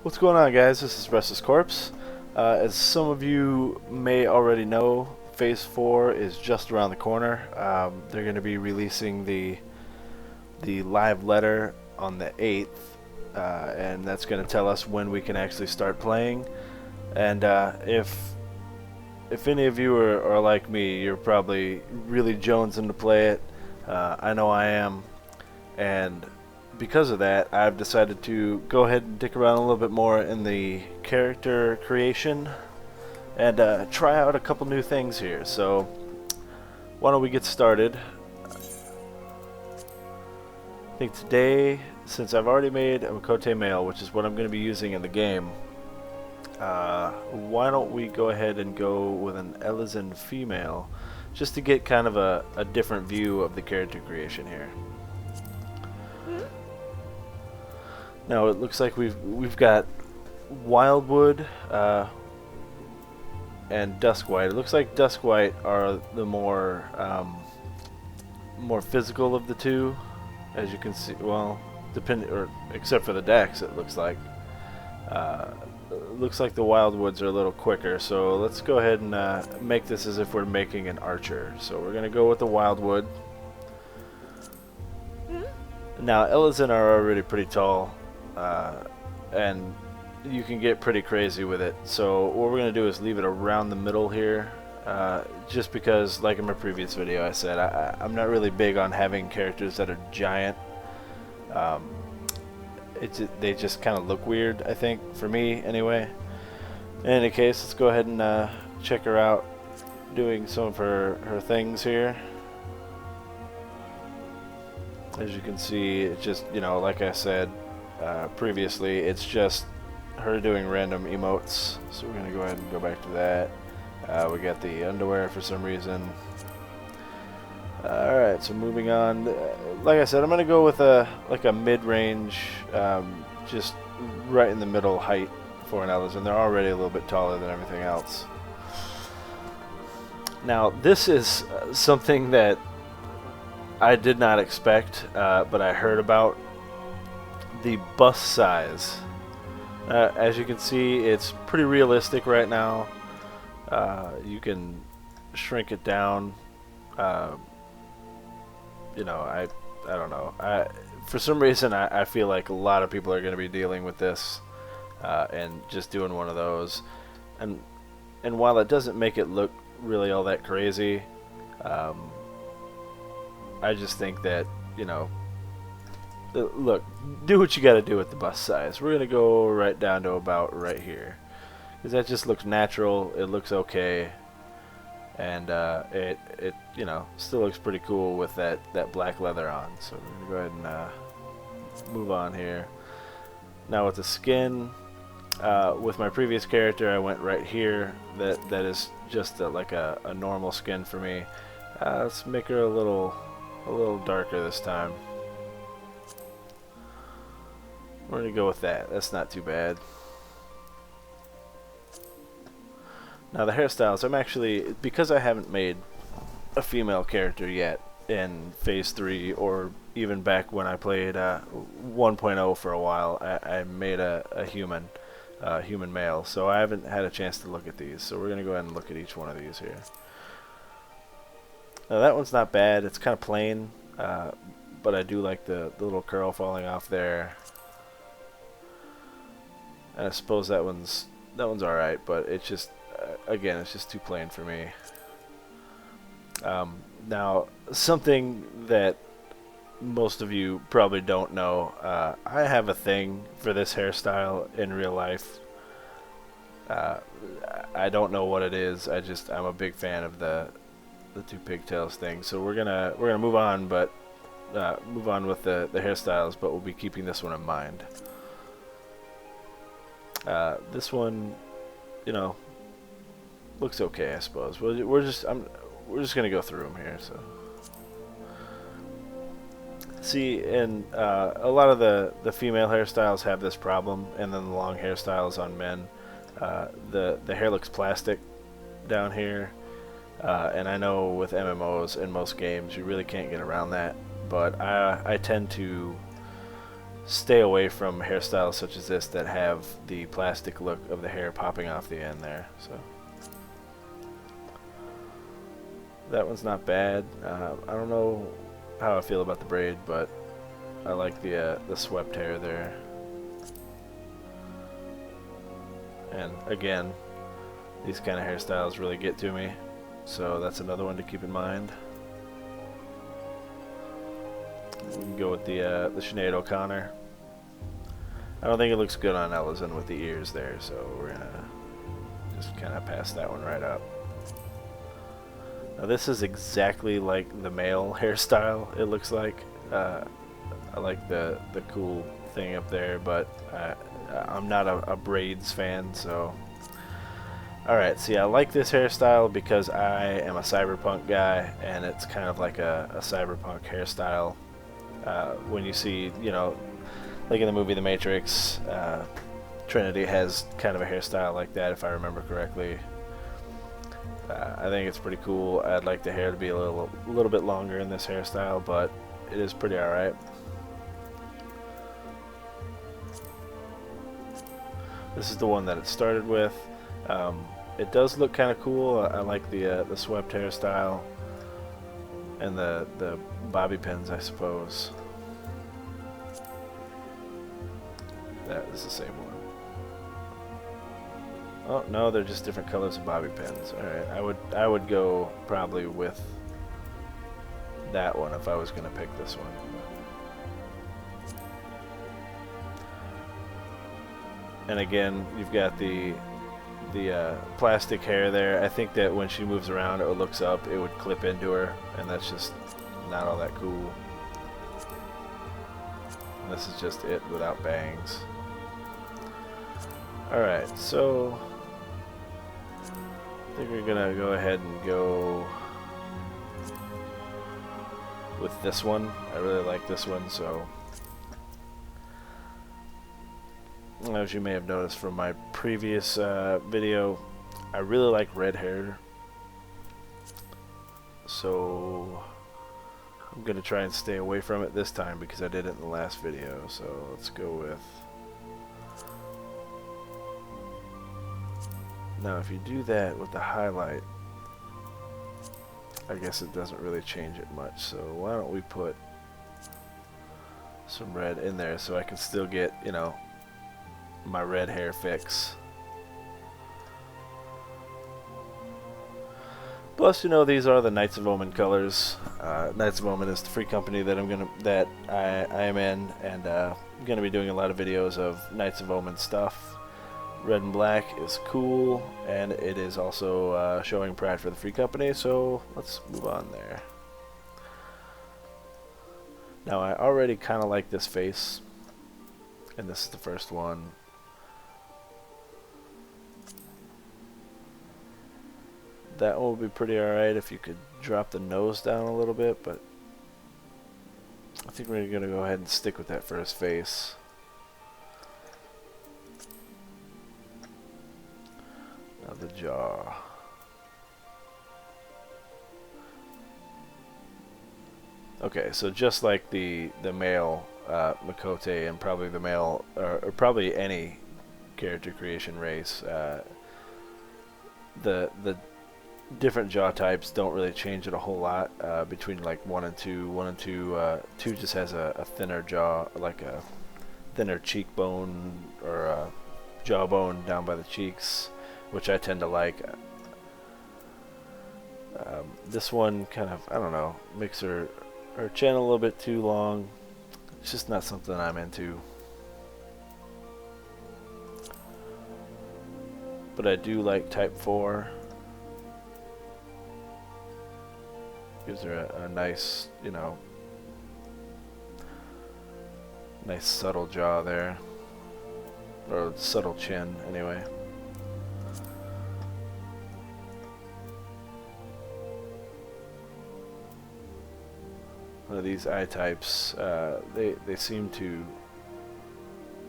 What's going on, guys? This is Restless Corpse. As some of you may already know, Phase 4 is just around the corner. They're going to be releasing the live letter on the 8th, and that's going to tell us when we can actually start playing. And if any of you are like me, you're probably really jonesing to play it. I know I am, and because of that, I've decided to go ahead and dick around a little bit more in the character creation and try out a couple new things here. So, why don't we get started? I think today, since I've already made a Makote male, which is what I'm going to be using in the game, why don't we go ahead and go with an Elezen female, just to get kind of a different view of the character creation here. Now it looks like we've got Wildwood and Duskwhite. It looks like Duskwhite are the more physical of the two, as you can see. Well, except for the dex, it looks like. Looks like the Wildwoods are a little quicker. So let's go ahead and make this as if we're making an archer. So we're gonna go with the Wildwood. Now Elezen are already pretty tall. And you can get pretty crazy with it. So what we're going to do is leave it around the middle here, just because, like in my previous video I said, I'm not really big on having characters that are giant. They just kind of look weird, I think, for me anyway. In any case, let's go ahead and check her out doing some of her things here. As you can see, it's just, like I said previously, it's just her doing random emotes. So we're going to go ahead and go back to that. We got the underwear for some reason. Alright, so moving on. Like I said, I'm going to go with a mid-range, just right in the middle height for an Elezen. They're already a little bit taller than everything else. Now, this is something that I did not expect, but I heard about. The bust size. As you can see, it's pretty realistic right now. You can shrink it down. I don't know. For some reason, I feel like a lot of people are going to be dealing with this and just doing one of those. And while it doesn't make it look really all that crazy, I just think that, look, do what you gotta do with the bust size. We're gonna go right down to about right here, because that just looks natural. It looks okay, and it still looks pretty cool with that black leather on. So we're gonna go ahead and move on here. Now with the skin, with my previous character, I went right here. That is just like a normal skin for me. Let's make her a little darker this time. We're going to go with that. That's not too bad. Now the hairstyles, I'm actually, because I haven't made a female character yet in Phase 3, or even back when I played 1.0 for a while, I made a human male, so I haven't had a chance to look at these. So we're going to go ahead and look at each one of these here. Now that one's not bad. It's kind of plain, but I do like the little curl falling off there. And I suppose that one's alright, but it's just, again, it's just too plain for me. Now, something that most of you probably don't know, I have a thing for this hairstyle in real life. I don't know what it is. I'm a big fan of the two pigtails thing. So we're gonna move on, but move on with the hairstyles, but we'll be keeping this one in mind. This one, looks okay, I suppose. We're just gonna go through them here. So, see, and a lot of the female hairstyles have this problem, and then the long hairstyles on men. The hair looks plastic down here, and I know with MMOs in most games you really can't get around that. But I tend to stay away from hairstyles such as this that have the plastic look of the hair popping off the end there. So that one's not bad. I don't know how I feel about the braid, but I like the swept hair there. And again, these kind of hairstyles really get to me, so that's another one to keep in mind. We can go with the Sinead O'Connor. I don't think it looks good on Elezen with the ears there, so we're gonna just kind of pass that one right up. Now this is exactly like the male hairstyle, it looks like. I like the cool thing up there, but I'm not a braids fan, so... Alright, see, I like this hairstyle because I am a cyberpunk guy, and it's kind of like a cyberpunk hairstyle. When you see, you know, like in the movie The Matrix, Trinity has kind of a hairstyle like that, if I remember correctly. I think it's pretty cool. I'd like the hair to be a little bit longer in this hairstyle, but it is pretty alright. This is the one that it started with. It does look kind of cool. I like the swept hairstyle and the bobby pins, I suppose. That is the same one. Oh no, they're just different colors of bobby pins. All right, I would go probably with that one if I was gonna pick this one. And again, you've got the plastic hair there. I think that when she moves around or looks up, it would clip into her, and that's just not all that cool. And this is just it without bangs. Alright, so I think we're gonna go ahead and go with this one. I really like this one, so as you may have noticed from my previous video, I really like red hair, so I'm gonna try and stay away from it this time because I did it in the last video. So let's go with... Now if you do that with the highlight, I guess it doesn't really change it much, so why don't we put some red in there so I can still get, you know, my red hair fix. Plus, you know, these are the Knights of Omen colors. Knights of Omen is the free company that I am in, and I'm gonna be doing a lot of videos of Knights of Omen stuff. Red and black is cool, and it is also showing pride for the free company, so let's move on there. Now, I already kind of like this face, and this is the first one. That one would be pretty alright if you could drop the nose down a little bit, but I think we're going to go ahead and stick with that for his face. Now the jaw. Okay, so just like the male Makote and probably the male, or probably any character creation race, the different jaw types don't really change it a whole lot between like 1 and 2. 1 and 2, 2 just has a thinner jaw, like a thinner cheekbone or a jawbone down by the cheeks, which I tend to like. This one kind of, I don't know, makes her chin a little bit too long. It's just not something I'm into. But I do like type 4. Gives her a nice, you know, nice subtle jaw there. Or subtle chin, anyway. One of these eye types, they seem to,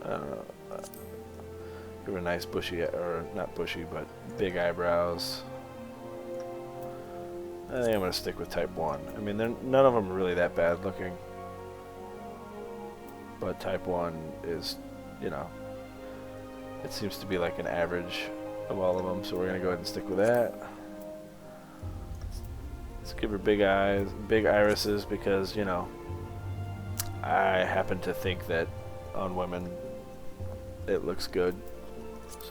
I don't know, give her a nice bushy, or not bushy, but big eyebrows. I think I'm going to stick with type 1. I mean, none of them are really that bad looking. but type 1 is, you know, it seems to be like an average of all of them, so we're going to go ahead and stick with that. Let's give her big eyes, big irises, because, you know, I happen to think that on women it looks good.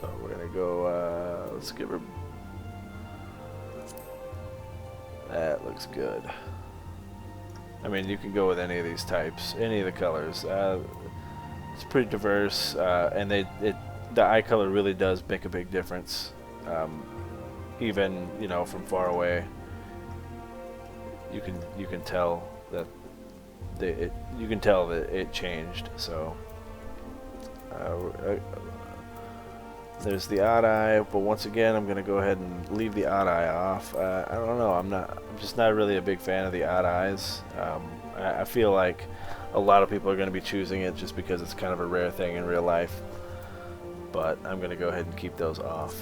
So we're going to go, let's give her, that looks good. I mean, you can go with any of these types, any of the colors. It's pretty diverse, and the eye color really does make a big difference. Even, you know, from far away, you can tell that it changed. So there's the odd eye, but once again, I'm gonna go ahead and leave the odd eye off. I don't know. I'm just not really a big fan of the odd eyes. I feel like a lot of people are gonna be choosing it just because it's kind of a rare thing in real life. But I'm gonna go ahead and keep those off.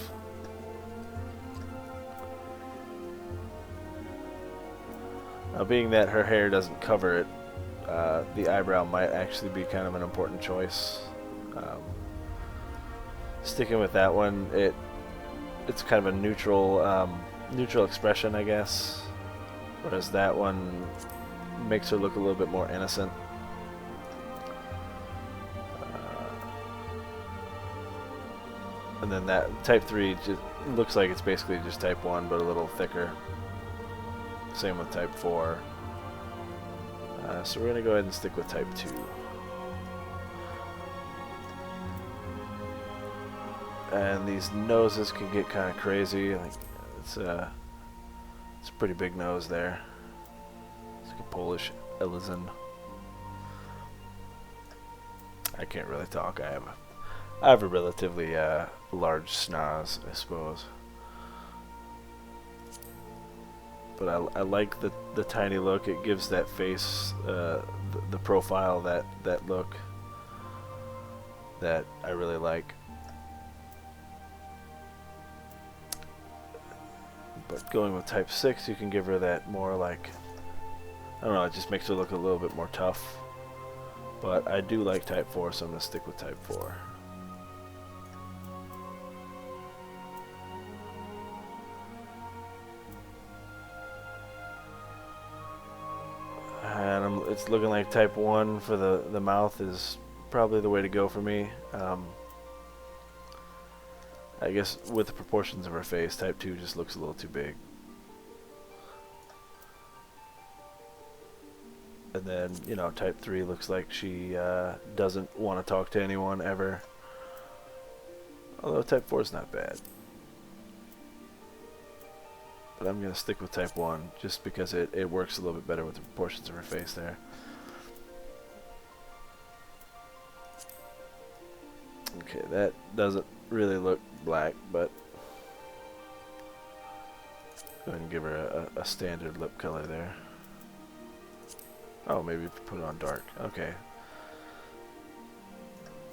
Now, being that her hair doesn't cover it, the eyebrow might actually be kind of an important choice. Sticking with that one, it's kind of a neutral expression, I guess, whereas that one makes her look a little bit more innocent. And then that type 3 just looks like it's basically just type 1, but a little thicker. Same with type 4. So we're going to go ahead and stick with type 2. And these noses can get kind of crazy. Like it's a pretty big nose there. It's like a Polish Elezen. I can't really talk. I have a relatively large schnoz, I suppose. But I like the tiny look. It gives that face, the profile, that look that I really like. But going with type 6, you can give her that more like, I don't know, it just makes her look a little bit more tough. But I do like type 4, so I'm going to stick with type 4. And it's looking like type 1 for the mouth is probably the way to go for me. I guess with the proportions of her face, type 2 just looks a little too big. And then, you know, type 3 looks like she doesn't want to talk to anyone ever. Although type 4 is not bad. But I'm going to stick with type 1 just because it works a little bit better with the proportions of her face there. Okay, that doesn't really look black, but go ahead and give her a standard lip color there. Oh, maybe put it on dark. Okay.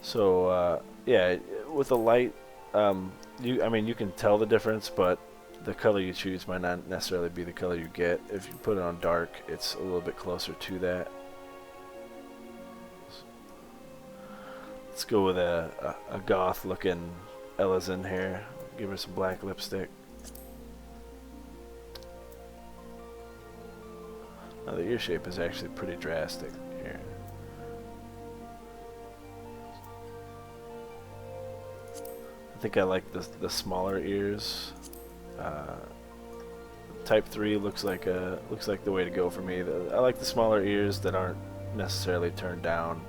So yeah, with the light, I mean, you can tell the difference, but the color you choose might not necessarily be the color you get. If you put it on dark, it's a little bit closer to that. Let's go with a goth looking Elezen here. Give her some black lipstick. Now the ear shape is actually pretty drastic here. I think I like the smaller ears. Type 3 looks like the way to go for me. I like the smaller ears that aren't necessarily turned down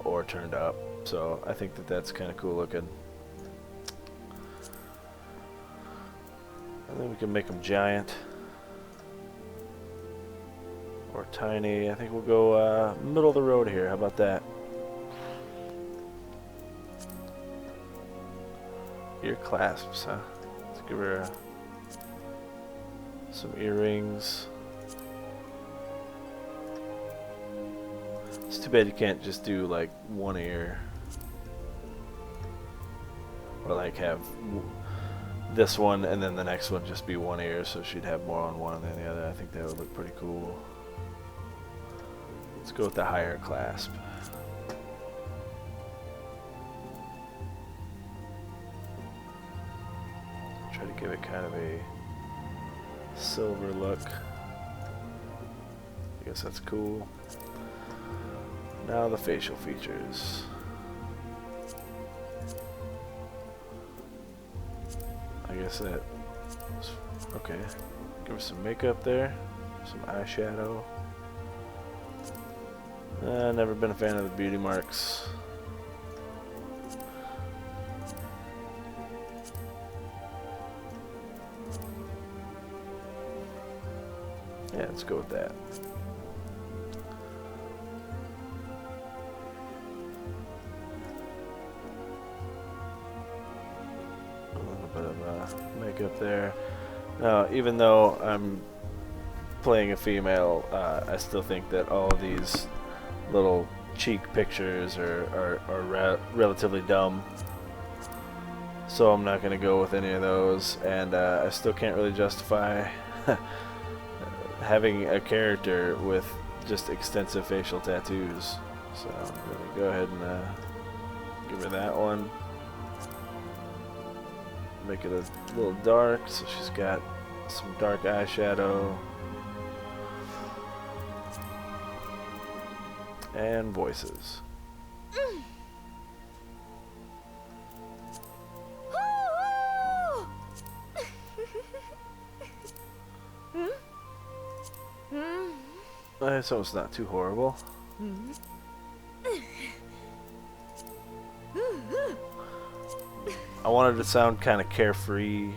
or turned up. So I think that's kind of cool looking. And then we can make them giant or tiny. I think we'll go middle of the road here. How about that? Ear clasps, huh? Let's give her some earrings. It's too bad you can't just do like one ear. Or like have this one and then the next one just be one ear, so she'd have more on one than the other. I think that would look pretty cool. Let's go with the higher clasp. Try to give it kind of a silver look. I guess that's cool. Now the facial features. I guess that was, okay. Give her some makeup there, some eyeshadow. Never been a fan of the beauty marks. Yeah, let's go with that. A little bit of makeup there. Now, even though I'm playing a female, I still think that all of these little cheek pictures are relatively dumb. So I'm not going to go with any of those, and I still can't really justify having a character with just extensive facial tattoos. So I'm going to go ahead and give her that one. Make it a little dark, so she's got some dark eyeshadow. And voices. So it's not too horrible. I wanted to sound kind of carefree,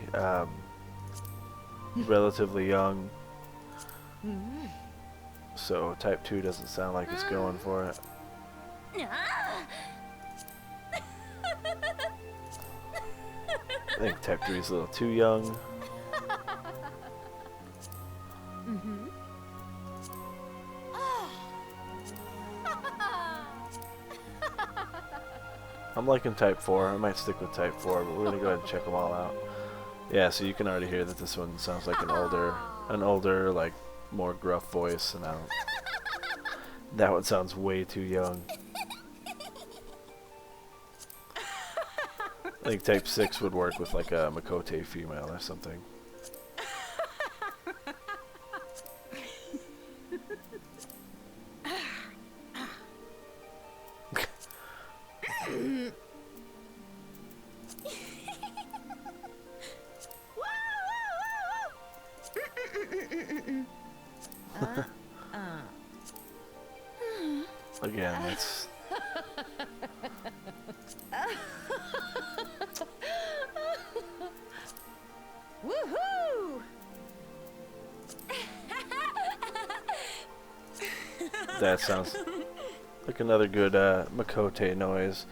relatively young. So type 2 doesn't sound like it's going for it. I think type 3 is a little too young. I'm liking type 4. I might stick with type 4, but we're gonna go ahead and check them all out. Yeah, so you can already hear that this one sounds like an older, like more gruff voice, and that one sounds way too young. I think type 6 would work with like a Makote female or something. Again, that's... Woohoo! That sounds like another good Makote noise.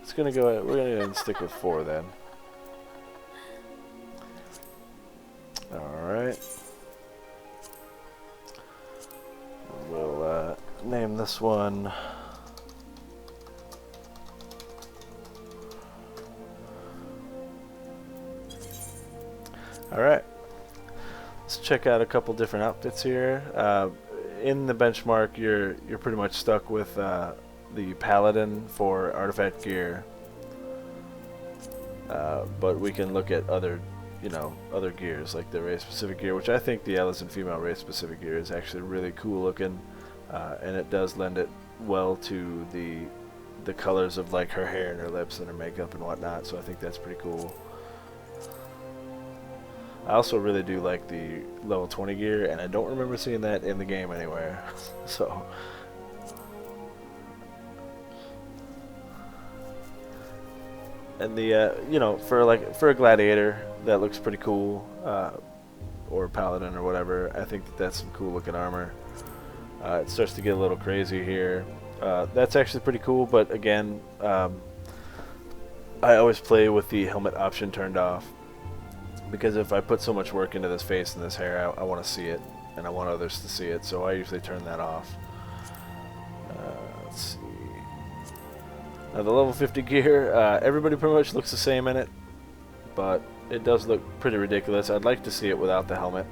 It's gonna go. We're gonna go and stick with 4 then. All right. We'll name this one. All right. Let's check out a couple different outfits here. In the benchmark, you're pretty much stuck with the Paladin for artifact gear, but we can look at other gears like the race-specific gear, which I think the Elezen female race-specific gear is actually really cool looking, and it does lend it well to the colors of like her hair and her lips and her makeup and whatnot. So I think that's pretty cool. I also really do like the level 20 gear, and I don't remember seeing that in the game anywhere. So, and the for a gladiator, that looks pretty cool, or paladin or whatever. I think that's some cool looking armor. It starts to get a little crazy here. That's actually pretty cool, but again, I always play with the helmet option turned off. Because if I put so much work into this face and this hair, I want to see it, and I want others to see it, so I usually turn that off. Let's see. Now the level 50 gear, everybody pretty much looks the same in it, but it does look pretty ridiculous. I'd like to see it without the helmet,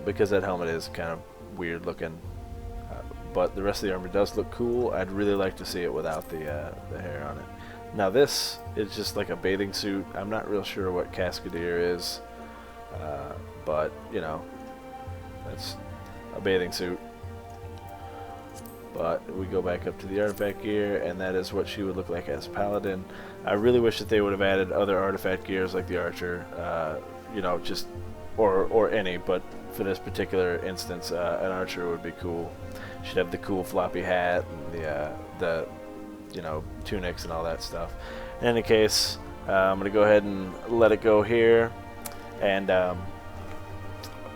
because that helmet is kind of weird looking, but the rest of the armor does look cool. I'd really like to see it without the hair on it. Now this is just like a bathing suit. I'm not real sure what Cascadier is, but you know, that's a bathing suit. But we go back up to the artifact gear, and that is what she would look like as a paladin. I really wish that they would have added other artifact gears like the archer, you know, just or any, but for this particular instance, an archer would be cool. She'd have the cool floppy hat and the you know, tunics and all that stuff. In any case, I'm gonna go ahead and let it go here, and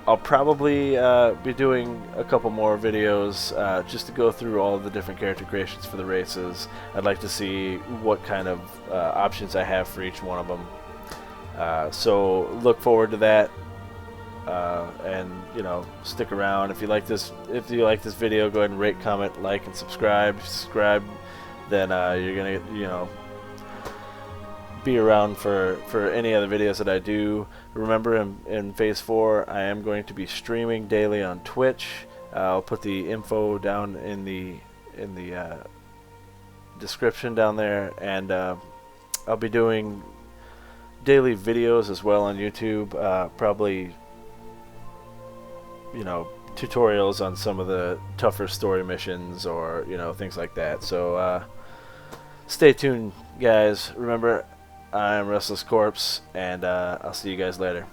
I'll probably be doing a couple more videos just to go through all of the different character creations for the races. I'd like to see what kind of options I have for each one of them. So look forward to that, and you know, stick around. If you like this video, go ahead and rate, comment, like, and subscribe. Then you're gonna, you know, be around for any other videos that I do. Remember, in Phase 4, I am going to be streaming daily on Twitch. I'll put the info down in the description down there, and I'll be doing daily videos as well on YouTube. Probably, you know, tutorials on some of the tougher story missions, or you know, things like that. So stay tuned, guys. Remember, I'm Restless Corpse, and I'll see you guys later.